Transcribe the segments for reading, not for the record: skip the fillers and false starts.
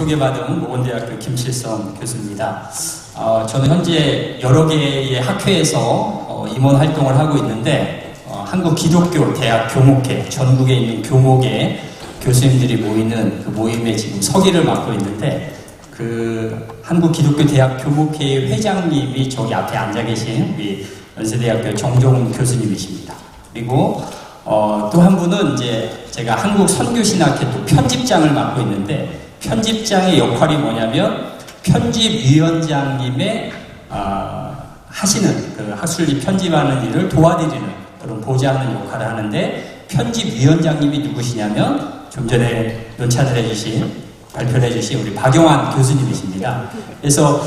소개받은 모건대학교 김칠성 교수입니다. 저는 현재 여러 개의 학회에서 임원 활동을 하고 있는데 한국 기독교 대학 교목회, 전국에 있는 교목의 교수님들이 모이는 그 모임에 지금 서기를 맡고 있는데, 그 한국 기독교 대학 교목회의 회장님이 저기 앞에 앉아 계신 우리 연세대학교 정종훈 교수님이십니다. 그리고 또 한 분은 이제 제가 한국 선교신학회 또 편집장을 맡고 있는데, 편집장의 역할이 뭐냐면 편집위원장님의 하시는 그 학술지 편집하는 일을 도와드리는 그런 보좌하는 역할을 하는데, 편집위원장님이 누구시냐면 좀 전에 논찬을 해주신 발표를 해주신 우리 박용환 교수님이십니다. 그래서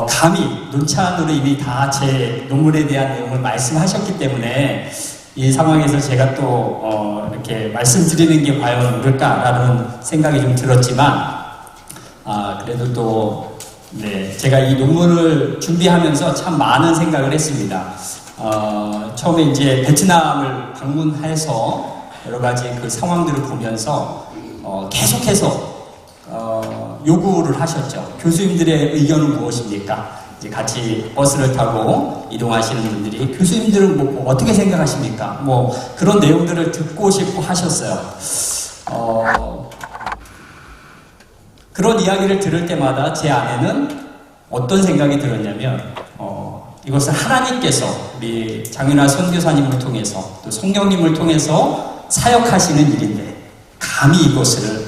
감히 논찬으로 이미 다 제 논문에 대한 내용을 말씀하셨기 때문에 이 상황에서 제가 또 이렇게 말씀드리는 게 과연 옳을까라는 생각이 좀 들었지만, 그래도 또 제가 이 논문을 준비하면서 참 많은 생각을 했습니다. 처음에 이제 베트남을 방문해서 여러 가지 그 상황들을 보면서 계속해서 요구를 하셨죠. 교수님들의 의견은 무엇입니까? 이제 같이 버스를 타고 이동하시는 분들이 교수님들은 뭐 어떻게 생각하십니까? 뭐 그런 내용들을 듣고 싶어 하셨어요. 그런 이야기를 들을 때마다 제 안에는 어떤 생각이 들었냐면, 이것은 하나님께서 우리 장윤아 선교사님을 통해서 또 성령님을 통해서 사역하시는 일인데, 감히 이것을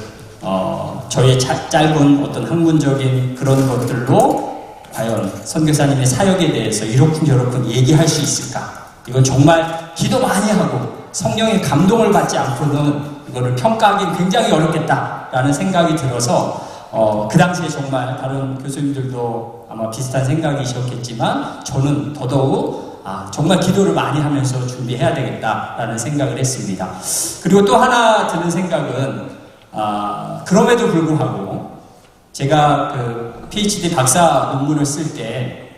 저의 짧은 어떤 학문적인 그런 것들로 과연 선교사님의 사역에 대해서 이렇쿵저렇쿵 얘기할 수 있을까? 이건 정말 기도 많이 하고 성령의 감동을 받지 않고는 이거를 평가하기는 굉장히 어렵겠다라는 생각이 들어서 그 당시에 정말 다른 교수님들도 아마 비슷한 생각이셨겠지만, 저는 더더욱 정말 기도를 많이 하면서 준비해야 되겠다라는 생각을 했습니다. 그리고 또 하나 드는 생각은, 그럼에도 불구하고 제가 그 PhD 박사 논문을 쓸 때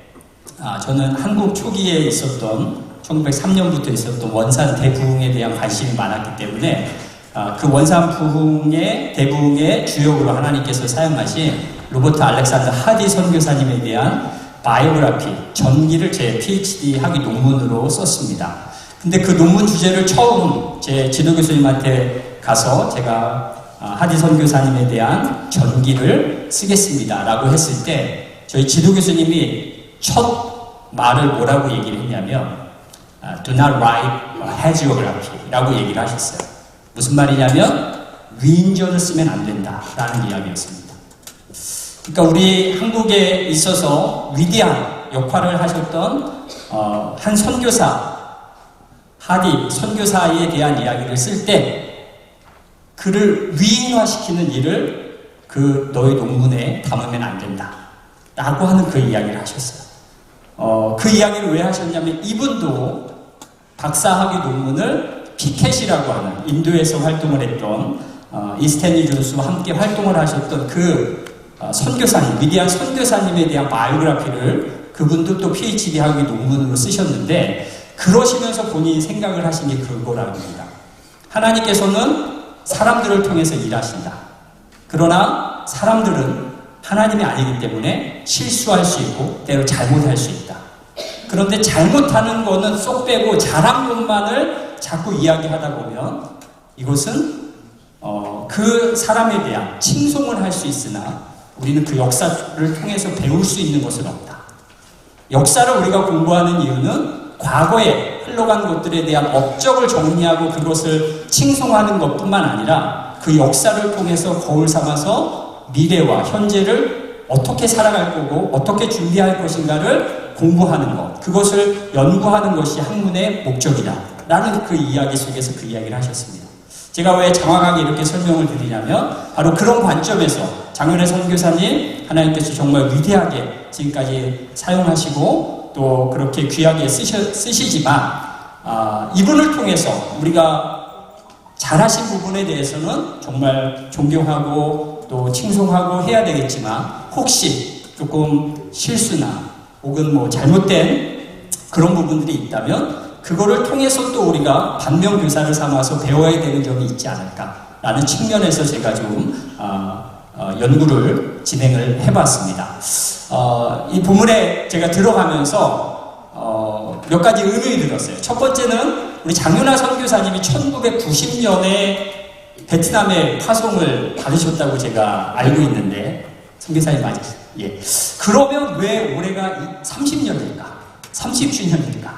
저는 한국 초기에 있었던 1903년부터 있었던 원산 대부흥에 대한 관심이 많았기 때문에 그 원산 부흥의 대부흥의 주역으로 하나님께서 사용하신 로버트 알렉산더 하디 선교사님에 대한 바이오그래피 전기를 제 PhD 학위 논문으로 썼습니다. 근데 그 논문 주제를 처음 제 지도 교수님한테 가서 제가 하디 선교사님에 대한 전기를 쓰겠습니다 라고 했을 때, 저희 지도 교수님이 첫 말을 뭐라고 얘기를 했냐면 Do not write hagiography 라고 얘기를 하셨어요. 무슨 말이냐면 위인전을 쓰면 안 된다 라는 이야기였습니다. 그러니까 우리 한국에 있어서 위대한 역할을 하셨던 한 선교사, 하디 선교사에 대한 이야기를 쓸 때 그를 위인화시키는 일을 너희 논문에 담으면 안 된다 라고 하는 그 이야기를 하셨어요. 그 이야기를 왜 하셨냐면, 이분도 박사학위 논문을 피켓이라고 하는 인도에서 활동을 했던 이스탠리 존스와 함께 활동을 하셨던 그 선교사님, 위대한 선교사님에 대한 바이오그래피를 그분도 또 PhD 학위 논문으로 쓰셨는데, 그러시면서 본인이 생각을 하신 게 그거라고 합니다. 하나님께서는 사람들을 통해서 일하신다. 그러나 사람들은 하나님이 아니기 때문에 실수할 수 있고 때로 잘못할 수 있다. 그런데 잘못하는 거는 쏙 빼고 잘한 것만을 자꾸 이야기하다 보면 이것은 그 사람에 대한 칭송을 할 수 있으나 우리는 그 역사를 통해서 배울 수 있는 것은 없다. 역사를 우리가 공부하는 이유는 과거에 흘러간 것들에 대한 업적을 정리하고 그것을 칭송하는 것뿐만 아니라 그 역사를 통해서 거울 삼아서 미래와 현재를 어떻게 살아갈 거고 어떻게 준비할 것인가를 공부하는 것, 그것을 연구하는 것이 학문의 목적이다 라는 그 이야기 속에서 그 이야기를 하셨습니다. 제가 왜 장황하게 이렇게 설명을 드리냐면, 바로 그런 관점에서 장윤아 선교사님, 하나님께서 정말 위대하게 지금까지 사용하시고 또 그렇게 귀하게 쓰시지만 이분을 통해서 우리가 잘하신 부분에 대해서는 정말 존경하고 또 칭송하고 해야 되겠지만, 혹시 조금 실수나 혹은 뭐 잘못된 그런 부분들이 있다면 그거를 통해서 또 우리가 반면교사를 삼아서 배워야 되는 점이 있지 않을까라는 측면에서 제가 좀 연구를 진행을 해봤습니다. 이 본문에 제가 들어가면서 몇 가지 의문이 들었어요. 첫 번째는 우리 장윤아 선교사님이 1990년에 베트남에 파송을 받으셨다고 제가 알고 있는데, 선교사님 맞으세요? 예. 그러면 왜 올해가 30년일까? 30주년일까?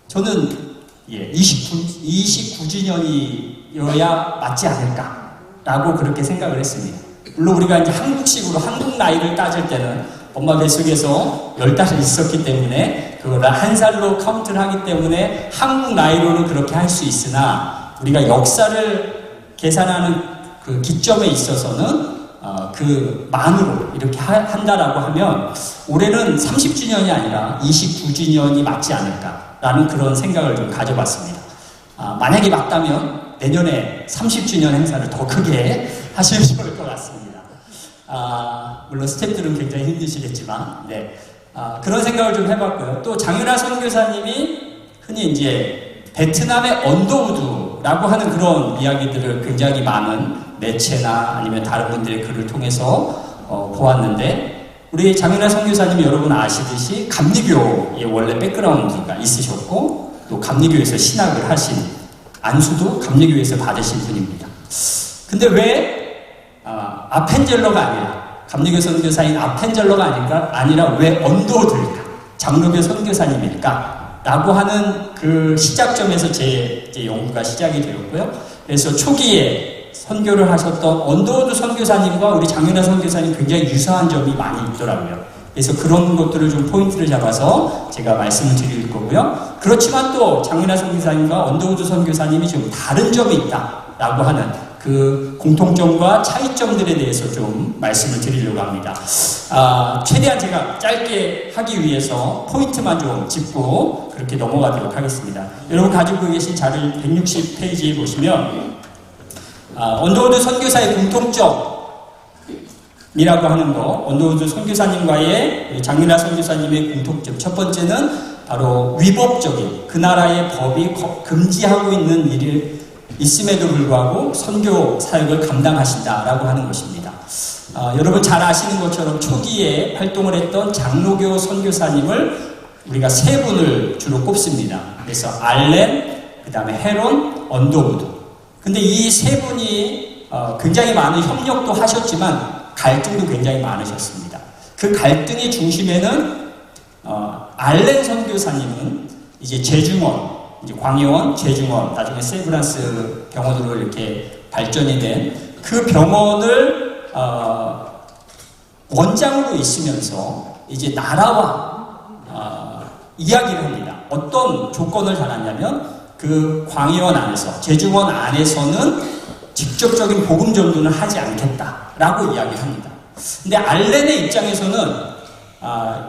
저는 29주년이어야 맞지 않을까라고 그렇게 생각을 했습니다. 물론 우리가 이제 한국식으로 한국 나이를 따질 때는 엄마 뱃속에서 10달을 있었기 때문에 그거를 한 살로 카운트를 하기 때문에 한국 나이로는 그렇게 할 수 있으나, 우리가 역사를 계산하는 그 기점에 있어서는 그 만으로 이렇게 한다라고 하면 올해는 30주년이 아니라 29주년이 맞지 않을까라는 그런 생각을 좀 가져봤습니다. 만약에 맞다면 내년에 30주년 행사를 더 크게 하시면 좋을 것 같습니다. 물론 스태프들은 굉장히 힘드시겠지만, 네. 그런 생각을 좀 해봤고요. 또 장윤아 선교사님이 흔히 이제 베트남의 언더우드라고 하는 그런 이야기들을 굉장히 많은 매체나 아니면 다른 분들의 글을 통해서 보았는데, 우리 장윤아 선교사님이 여러분 아시듯이 감리교의 원래 백그라운드가 있으셨고, 또 감리교에서 신학을 하신, 안수도 감리교에서 받으신 분입니다. 근데 왜 아펜젤러가 아니라, 감리교 선교사인 아펜젤러가 아니라 왜 언더우드일까? 장로교 선교사님일까? 라고 하는 그 시작점에서 제 연구가 시작이 되었고요. 그래서 초기에 선교를 하셨던 언더우드 선교사님과 우리 장윤아 선교사님 굉장히 유사한 점이 많이 있더라고요. 그래서 그런 것들을 좀 포인트를 잡아서 제가 말씀을 드릴 거고요. 그렇지만 또 장윤아 선교사님과 언더우드 선교사님이 좀 다른 점이 있다라고 하는 그 공통점과 차이점들에 대해서 좀 말씀을 드리려고 합니다. 최대한 제가 짧게 하기 위해서 포인트만 좀 짚고 그렇게 넘어가도록 하겠습니다. 여러분 가지고 계신 자료 160페이지에 보시면 언더우드 선교사의 공통점이라고 하는 거, 언더우드 선교사님과의 장윤아 선교사님의 공통점, 첫 번째는 바로 위법적인, 그 나라의 법이 금지하고 있는 일을 있음에도 불구하고 선교 사역을 감당하신다라고 하는 것입니다. 여러분 잘 아시는 것처럼 초기에 활동을 했던 장로교 선교사님을 우리가 세 분을 주로 꼽습니다. 그래서 알렌, 그 다음에 헤론, 언더우드. 근데 이 세 분이 굉장히 많은 협력도 하셨지만 갈등도 굉장히 많으셨습니다. 그 갈등의 중심에는 알렌 선교사님은 이제 재중원, 이제 광해원, 재중원, 나중에 세브란스 병원으로 이렇게 발전이 된 그 병원을 원장으로 있으면서 이제 나라와 이야기를 합니다. 어떤 조건을 달았냐면 그 광해원 안에서, 재중원 안에서는 직접적인 복음 전도는 하지 않겠다라고 이야기합니다. 근데 알렌의 입장에서는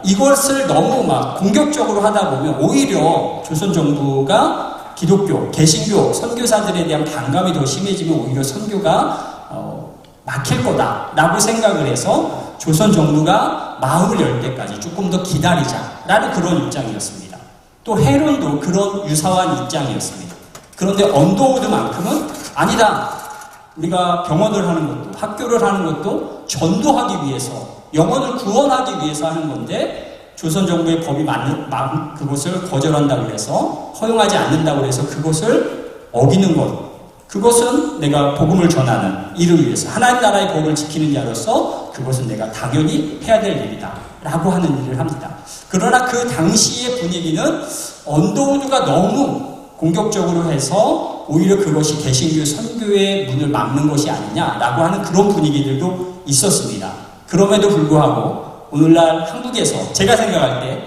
이것을 너무 막 공격적으로 하다 보면 오히려 조선 정부가 기독교, 개신교 선교사들에 대한 반감이 더 심해지면 오히려 선교가 막힐 거다라고 생각을 해서 조선 정부가 마음을 열 때까지 조금 더 기다리자라는 그런 입장이었습니다. 또 헤론도 그런 유사한 입장이었습니다. 그런데 언더우드만큼은 아니다. 우리가 병원을 하는 것도, 학교를 하는 것도 전도하기 위해서, 영혼을 구원하기 위해서 하는 건데 조선 정부의 법이 그것을 거절한다고 해서, 허용하지 않는다고 해서 그것을 어기는 것, 그것은 내가 복음을 전하는 이를 위해서, 하나님 나라의 법을 지키는 자로서 그것은 내가 당연히 해야 될 일이다 라고 하는 일을 합니다. 그러나 그 당시의 분위기는 언더우드가 너무 공격적으로 해서 오히려 그것이 개신교 선교의 문을 막는 것이 아니냐라고 하는 그런 분위기들도 있었습니다. 그럼에도 불구하고 오늘날 한국에서 제가 생각할 때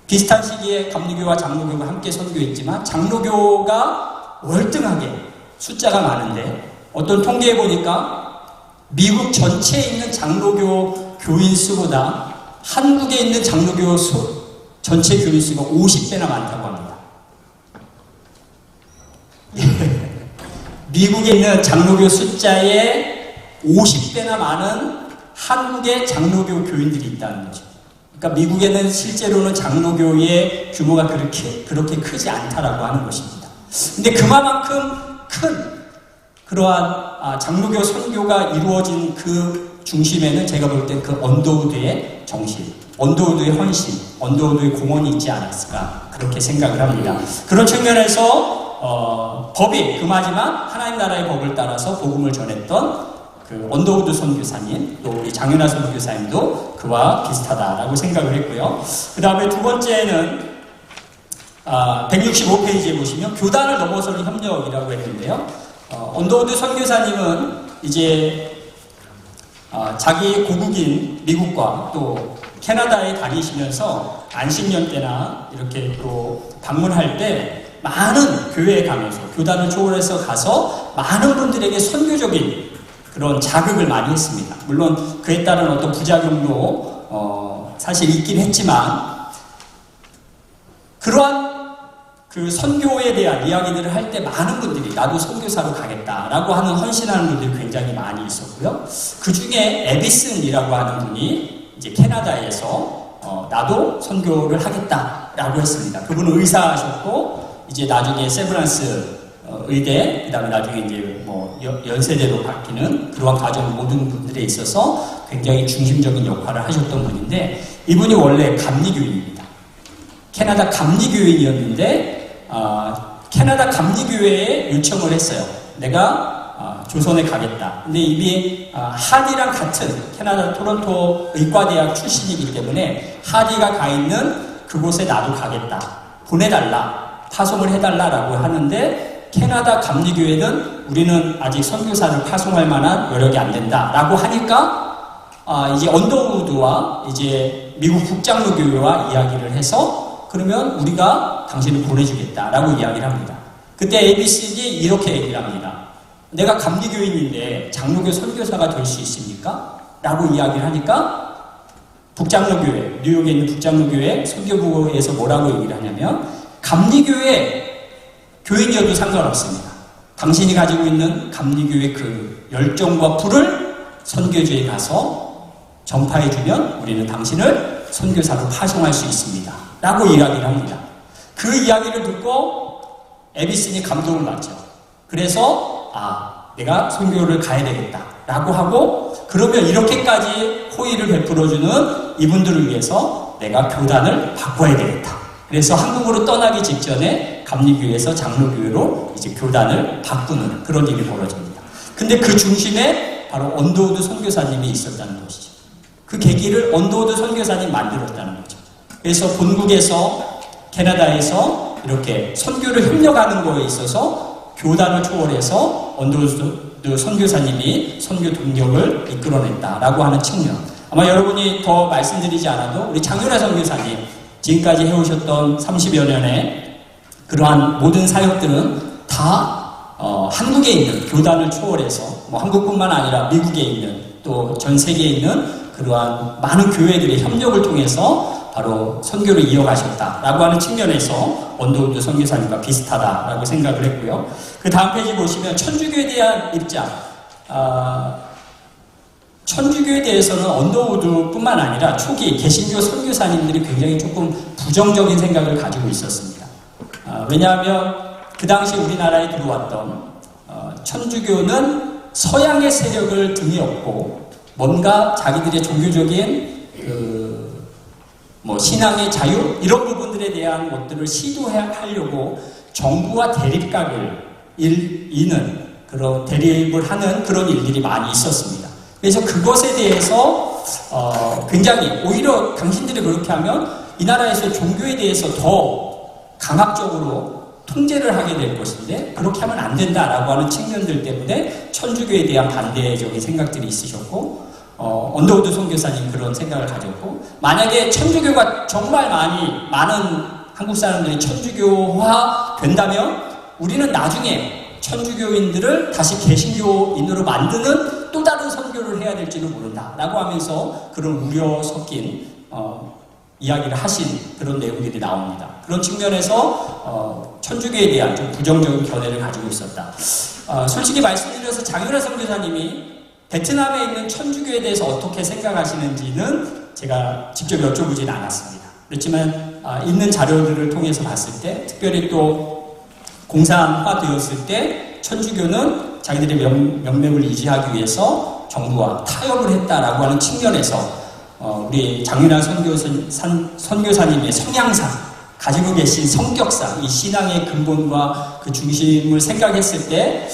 비슷한 시기에 감리교와 장로교가 함께 선교했지만 장로교가 월등하게 숫자가 많은데, 어떤 통계에 보니까 미국 전체에 있는 장로교 교인 수보다 한국에 있는 장로교 전체 교인 수가 50배나 많다고 합니다. 미국에 있는 장로교 숫자의 50배나 많은 한국의 장로교 교인들이 있다는 거죠. 그러니까 미국에는 실제로는 장로교의 규모가 그렇게 크지 않다라고 하는 것입니다. 근데 그만큼 큰 그러한 장로교 선교가 이루어진 그 중심에는 제가 볼 때 그 언더우드의 정신, 언더우드의 헌신, 언더우드의 공헌이 있지 않았을까 그렇게 생각을 합니다. 그런 측면에서 법이 금하지만 하나님 나라의 법을 따라서 복음을 전했던 그 언더우드 선교사님, 또 우리 장윤아 선교사님도 그와 비슷하다라고 생각을 했고요. 그 다음에 두 번째는 165페이지에 보시면 교단을 넘어서는 협력이라고 했는데요. 언더우드 선교사님은 이제 자기 고국인 미국과 또 캐나다에 다니시면서 안식년 때나 이렇게 또 방문할 때 많은 교회에 가면서 교단을 초월해서 가서 많은 분들에게 선교적인 그런 자극을 많이 했습니다. 물론 그에 따른 어떤 부작용도 사실 있긴 했지만 그러한 그 선교에 대한 이야기들을 할 때 많은 분들이 나도 선교사로 가겠다라고 하는 헌신하는 분들이 굉장히 많이 있었고요. 그 중에 에비슨이라고 하는 분이 이제 캐나다에서 나도 선교를 하겠다라고 했습니다. 그분은 의사하셨고 이제 나중에 세브란스 의대, 그 다음에 나중에 이제 뭐 연세대로 바뀌는 그러한 과정 모든 분들에 있어서 굉장히 중심적인 역할을 하셨던 분인데 이분이 원래 감리교인입니다. 캐나다 감리교인이었는데 캐나다 감리교회에 요청을 했어요. 내가 조선에 가겠다. 근데 이미 하디랑 같은 캐나다 토론토 의과대학 출신이기 때문에 하디가 가 있는 그곳에 나도 가겠다. 보내달라. 파송을 해달라라고 하는데 캐나다 감리교회는 우리는 아직 선교사를 파송할 만한 여력이 안 된다라고 하니까 이제 언더우드와 이제 미국 북장로교회와 이야기를 해서 그러면 우리가 당신을 보내주겠다라고 이야기를 합니다. 그때 ABC이 이렇게 얘기를 합니다. 내가 감리교인인데 장로교 선교사가 될 수 있습니까? 라고 이야기를 하니까 북장로교회, 뉴욕에 있는 북장로교회 선교부에서 뭐라고 얘기를 하냐면 감리교회 교인이어도 상관없습니다. 당신이 가지고 있는 감리교회 그 열정과 불을 선교지에 가서 전파해주면 우리는 당신을 선교사로 파송할 수 있습니다. 라고 이야기를 합니다. 그 이야기를 듣고 에비슨이 감동을 받죠. 그래서 내가 선교를 가야 되겠다 라고 하고 그러면 이렇게까지 호의를 베풀어주는 이분들을 위해서 내가 교단을 바꿔야 되겠다. 그래서 한국으로 떠나기 직전에 감리교회에서 장로교회로 이제 교단을 바꾸는 그런 일이 벌어집니다. 근데 그 중심에 바로 언더우드 선교사님이 있었다는 것이죠. 그 계기를 언더우드 선교사님이 만들었다는 거죠. 그래서 본국에서 캐나다에서 이렇게 선교를 협력하는 거에 있어서 교단을 초월해서 언더우드 선교사님이 선교 동력을 이끌어냈다라고 하는 측면. 아마 여러분이 더 말씀드리지 않아도 우리 장윤아 선교사님 지금까지 해오셨던 30여 년의 그러한 모든 사역들은 다 한국에 있는 교단을 초월해서 뭐 한국뿐만 아니라 미국에 있는 또 전 세계에 있는 그러한 많은 교회들의 협력을 통해서 바로 선교를 이어가셨다라고 하는 측면에서 언더우드 선교사님과 비슷하다라고 생각을 했고요. 그 다음 페이지 보시면 천주교에 대한 입장. 천주교에 대해서는 언더우드뿐만 아니라 초기 개신교 선교사님들이 굉장히 조금 부정적인 생각을 가지고 있었습니다. 왜냐하면 그 당시 우리나라에 들어왔던 천주교는 서양의 세력을 등에 업고 뭔가 자기들의 종교적인 신앙의 자유 이런 부분들에 대한 것들을 시도하려고 정부와 대립각을 이는 그런 대립을 하는 그런 일들이 많이 있었습니다. 그래서 그것에 대해서 굉장히 오히려 당신들이 그렇게 하면 이 나라에서 종교에 대해서 더 강압적으로 통제를 하게 될 것인데 그렇게 하면 안 된다라고 하는 측면들 때문에 천주교에 대한 반대적인 생각들이 있으셨고 언더우드 선교사님 그런 생각을 가졌고 만약에 천주교가 정말 많은 한국 사람들이 천주교화 된다면 우리는 나중에 천주교인들을 다시 개신교인으로 만드는 또 다른 선교를 해야 될지도 모른다 라고 하면서 그런 우려 섞인 이야기를 하신 그런 내용들이 나옵니다. 그런 측면에서 천주교에 대한 좀 부정적인 견해를 가지고 있었다. 솔직히 말씀드려서 장윤아 선교사님이 베트남에 있는 천주교에 대해서 어떻게 생각하시는지는 제가 직접 여쭤보진 않았습니다. 그렇지만 있는 자료들을 통해서 봤을 때 특별히 또 공산화되었을 때 천주교는 자기들의 명맥을 유지하기 위해서 정부와 타협을 했다라고 하는 측면에서 우리 장윤환 선교사님의 성향상 가지고 계신 성격상 이 신앙의 근본과 그 중심을 생각했을 때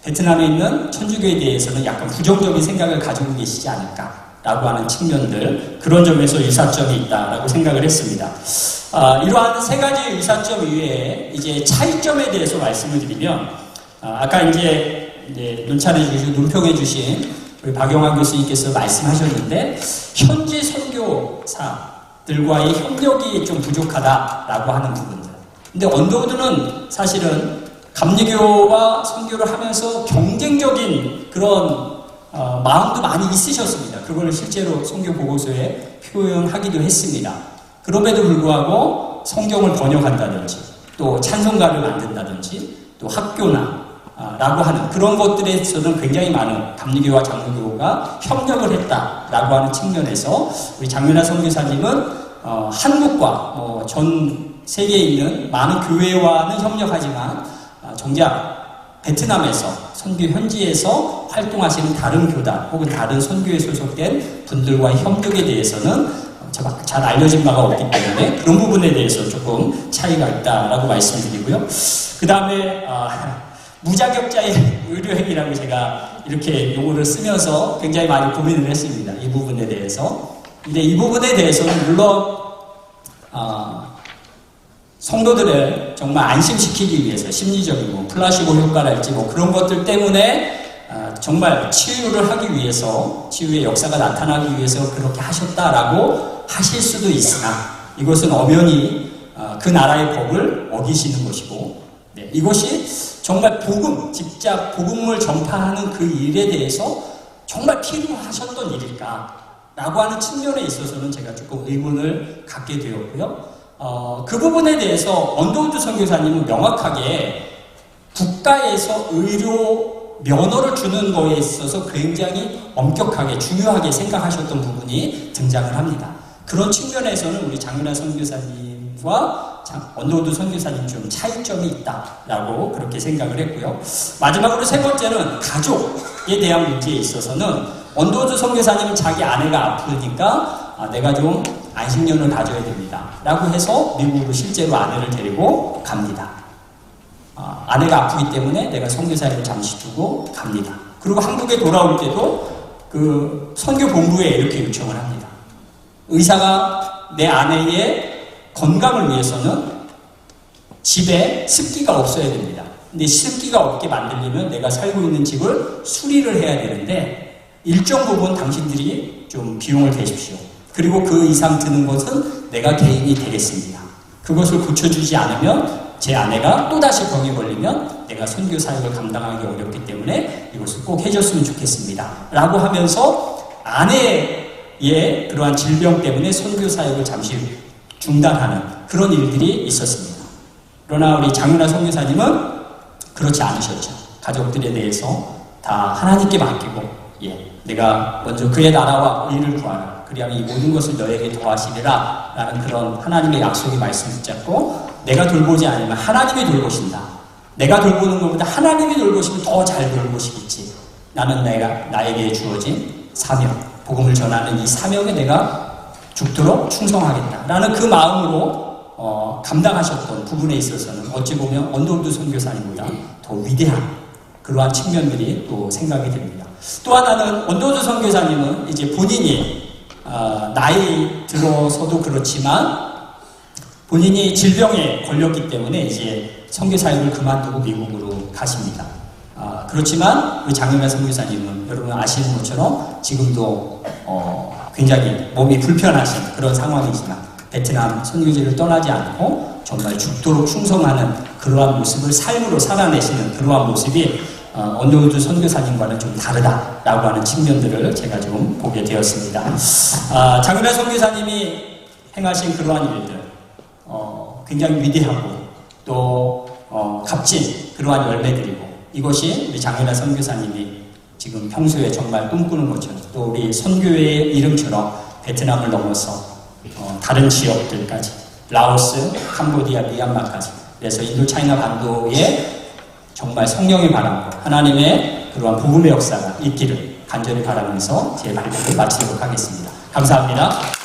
베트남에 있는 천주교에 대해서는 약간 부정적인 생각을 가지고 계시지 않을까라고 하는 측면들, 그런 점에서 유사점이 있다라고 생각을 했습니다. 이러한 세 가지 유사점 이외에 이제 차이점에 대해서 말씀을 드리면, 아까 이제 눈차려 주시고 논평해 주신 우리 박영환 교수님께서 말씀하셨는데, 현지 선교사들과의 협력이 좀 부족하다라고 하는 부분들. 근데 언더우드는 사실은 감리교와 선교를 하면서 경쟁적인 그런 마음도 많이 있으셨습니다. 그걸 실제로 선교 보고서에 표현하기도 했습니다. 그럼에도 불구하고 성경을 번역한다든지 또 찬송가를 만든다든지 또 학교나 라고 하는 그런 것들에서는 굉장히 많은 감리교와 장로교가 협력을 했다라고 하는 측면에서 우리 장윤환 선교사님은 한국과 전 세계에 있는 많은 교회와는 협력하지만 정작 베트남에서 선교 현지에서 활동하시는 다른 교단 혹은 다른 선교에 소속된 분들과의 협력에 대해서는 잘 알려진 바가 없기 때문에 그런 부분에 대해서 조금 차이가 있다라고 말씀드리고요. 그 다음에 무자격자의 의료행위라고 제가 이렇게 용어를 쓰면서 굉장히 많이 고민을 했습니다. 이 부분에 대해서. 근데 이 부분에 대해서는 물론 성도들을 정말 안심시키기 위해서 심리적인 플라시보 효과랄지 그런 것들 때문에 정말 치유를 하기 위해서, 치유의 역사가 나타나기 위해서 그렇게 하셨다라고 하실 수도 있으나 이것은 엄연히 그 나라의 법을 어기시는 것이고, 이것이 정말 직접 복음을 전파하는 그 일에 대해서 정말 필요하셨던 일일까? 라고 하는 측면에 있어서는 제가 조금 의문을 갖게 되었고요. 그 부분에 대해서 언더우드 선교사님은 명확하게 국가에서 의료 면허를 주는 거에 있어서 굉장히 엄격하게 중요하게 생각하셨던 부분이 등장을 합니다. 그런 측면에서는 우리 장윤환 선교사님과 언더우드 선교사님 좀 차이점이 있다라고 그렇게 생각을 했고요. 마지막으로 세 번째는 가족에 대한 문제에 있어서는 언더우드 선교사님은 자기 아내가 아프니까 내가 좀 안식년을 가져야 됩니다 라고 해서 미국으로 실제로 아내를 데리고 갑니다. 아내가 아프기 때문에 내가 선교사역을 잠시 두고 갑니다. 그리고 한국에 돌아올 때도 그 선교본부에 이렇게 요청을 합니다. 의사가 내 아내의 건강을 위해서는 집에 습기가 없어야 됩니다. 근데 습기가 없게 만들려면 내가 살고 있는 집을 수리를 해야 되는데 일정 부분 당신들이 좀 비용을 대십시오. 그리고 그 이상 드는 것은 내가 개인이 되겠습니다. 그것을 고쳐주지 않으면 제 아내가 또다시 병에 걸리면 내가 선교 사역을 감당하기 어렵기 때문에 이것을 꼭 해줬으면 좋겠습니다. 라고 하면서 아내의 그러한 질병 때문에 선교 사역을 잠시 중단하는 그런 일들이 있었습니다. 그러나 우리 장윤환 선교사님은 그렇지 않으셨죠. 가족들에 대해서 다 하나님께 맡기고 내가 먼저 그의 나라와 의를 구하라. 그리하면 이 모든 것을 너에게 더하시리라 라는 그런 하나님의 약속의 말씀을 붙잡고 내가 돌보지 않으면 하나님이 돌보신다. 내가 돌보는 것보다 하나님이 돌보시면 더 잘 돌보시겠지. 나는 나에게 주어진 사명, 복음을 전하는 이 사명에 내가 죽도록 충성하겠다 라는 그 마음으로 감당하셨던 부분에 있어서는 어찌 보면 언더우드 선교사님보다 더 위대한 그러한 측면들이 또 생각이 됩니다. 또 하나는 언더우드 선교사님은 이제 본인이 나이 들어서도 그렇지만 본인이 질병에 걸렸기 때문에 이제 선교 사역을 그만두고 미국으로 가십니다. 그렇지만 우리 장윤환 선교사님은 여러분 아시는 것처럼 지금도 굉장히 몸이 불편하신 그런 상황이지만 베트남 선교지를 떠나지 않고 정말 죽도록 충성하는 그러한 모습을 삶으로 살아내시는 그러한 모습이 언더우드 선교사님과는 좀 다르다라고 하는 측면들을 제가 좀 보게 되었습니다. 장윤환 선교사님이 행하신 그러한 일들 굉장히 위대하고 또 값진 그러한 열매들이고 이것이 우리 장윤환 선교사님이 지금 평소에 정말 꿈꾸는 것처럼 또 우리 선교회의 이름처럼 베트남을 넘어서 다른 지역들까지 라오스, 캄보디아, 미얀마까지 그래서 인도 차이나 반도에 정말 성령의 바람과 하나님의 그러한 복음의 역사가 있기를 간절히 바라면서 제 말씀을 마치도록 하겠습니다. 감사합니다.